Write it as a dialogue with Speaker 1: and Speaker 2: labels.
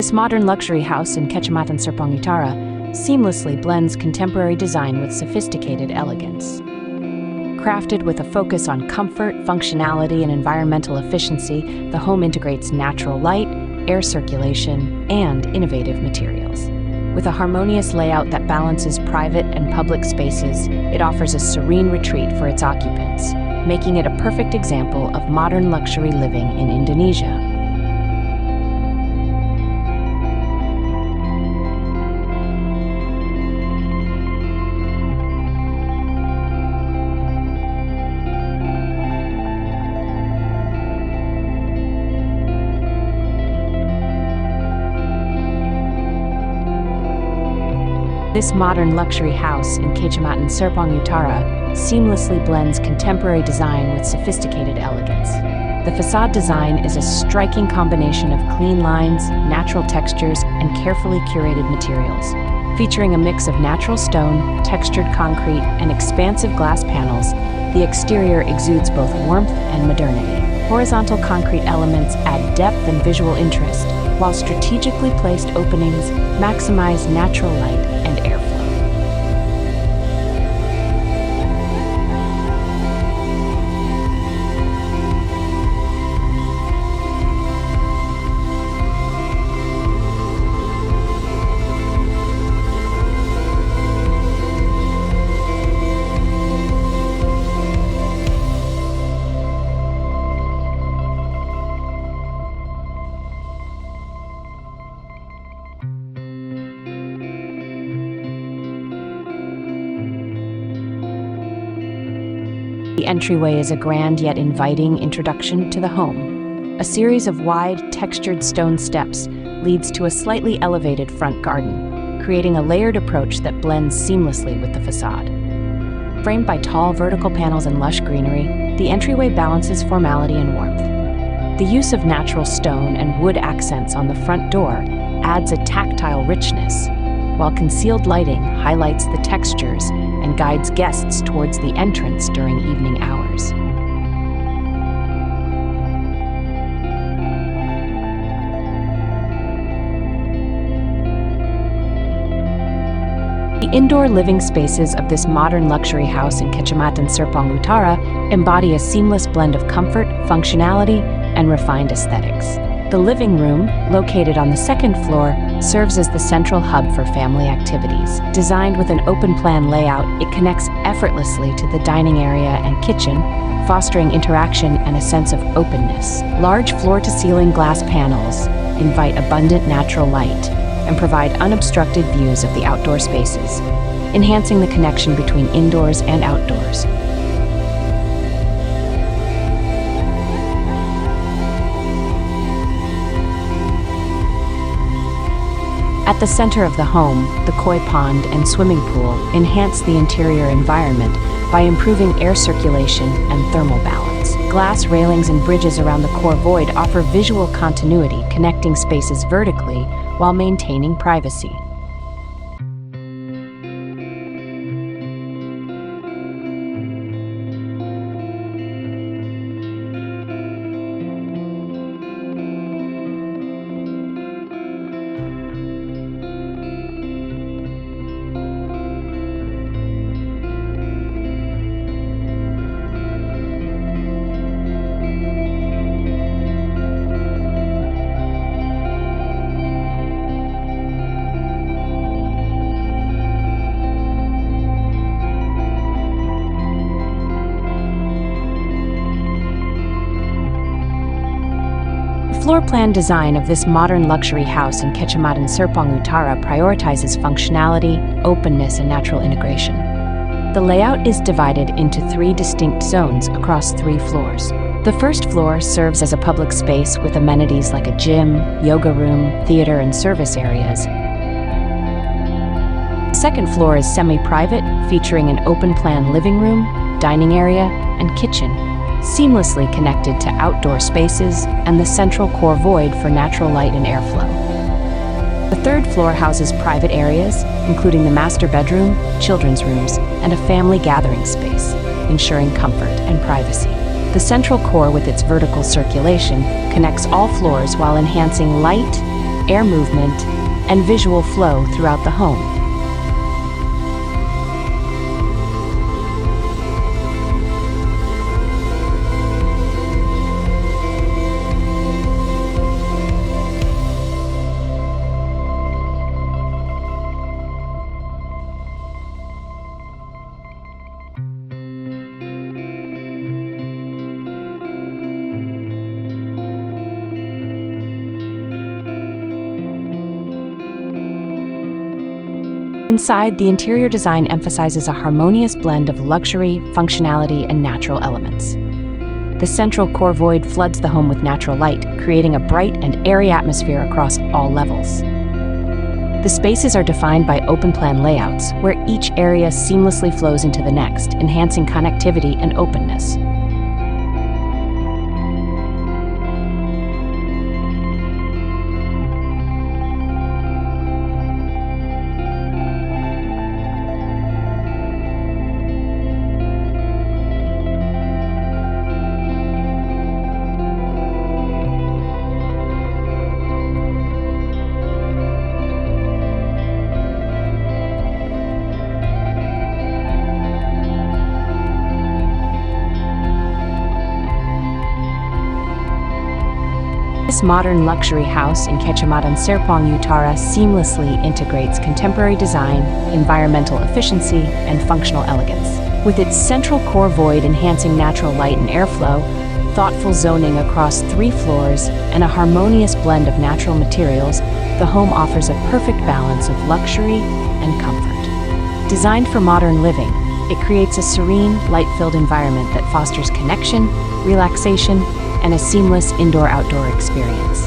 Speaker 1: This modern luxury house in Kecamatan Serpong Utara seamlessly blends contemporary design with sophisticated elegance. Crafted with a focus on comfort, functionality, and environmental efficiency, the home integrates natural light, air circulation, and innovative materials. With a harmonious layout that balances private and public spaces, it offers a serene retreat for its occupants, making it a perfect example of modern luxury living in Indonesia. This modern luxury house in Kecamatan Serpong Utara seamlessly blends contemporary design with sophisticated elegance. The facade design is a striking combination of clean lines, natural textures, and carefully curated materials. Featuring a mix of natural stone, textured concrete, and expansive glass panels, the exterior exudes both warmth and modernity. Horizontal concrete elements add depth and visual interest, while strategically placed openings maximize natural light and airflow. The entryway is a grand yet inviting introduction to the home. A series of wide, textured stone steps leads to a slightly elevated front garden, creating a layered approach that blends seamlessly with the facade. Framed by tall vertical panels and lush greenery, the entryway balances formality and warmth. The use of natural stone and wood accents on the front door adds a tactile richness, while concealed lighting highlights the textures and guides guests towards the entrance during evening hours. The indoor living spaces of this modern luxury house in Kecamatan Serpong Utara embody a seamless blend of comfort, functionality, and refined aesthetics. The living room, located on the second floor, serves as the central hub for family activities. Designed with an open-plan layout, it connects effortlessly to the dining area and kitchen, fostering interaction and a sense of openness. Large floor-to-ceiling glass panels invite abundant natural light and provide unobstructed views of the outdoor spaces, enhancing the connection between indoors and outdoors. At the center of the home, the koi pond and swimming pool enhance the interior environment by improving air circulation and thermal balance. Glass railings and bridges around the core void offer visual continuity, connecting spaces vertically while maintaining privacy. The floor plan design of this modern luxury house in Kecamatan Serpong Utara prioritizes functionality, openness, and natural integration. The layout is divided into 3 distinct zones across 3 floors. The first floor serves as a public space with amenities like a gym, yoga room, theater, and service areas. The second floor is semi-private, featuring an open-plan living room, dining area, and kitchen, seamlessly connected to outdoor spaces and the central core void for natural light and airflow. The third floor houses private areas, including the master bedroom, children's rooms, and a family gathering space, ensuring comfort and privacy. The central core, with its vertical circulation, connects all floors while enhancing light, air movement, and visual flow throughout the home. Inside, the interior design emphasizes a harmonious blend of luxury, functionality, and natural elements. The central core void floods the home with natural light, creating a bright and airy atmosphere across all levels. The spaces are defined by open-plan layouts, where each area seamlessly flows into the next, enhancing connectivity and openness. This modern luxury house in Kecamatan Serpong Utara seamlessly integrates contemporary design, environmental efficiency, and functional elegance. With its central core void enhancing natural light and airflow, thoughtful zoning across 3 floors, and a harmonious blend of natural materials, the home offers a perfect balance of luxury and comfort. Designed for modern living, it creates a serene, light-filled environment that fosters connection, relaxation, and a seamless indoor-outdoor experience.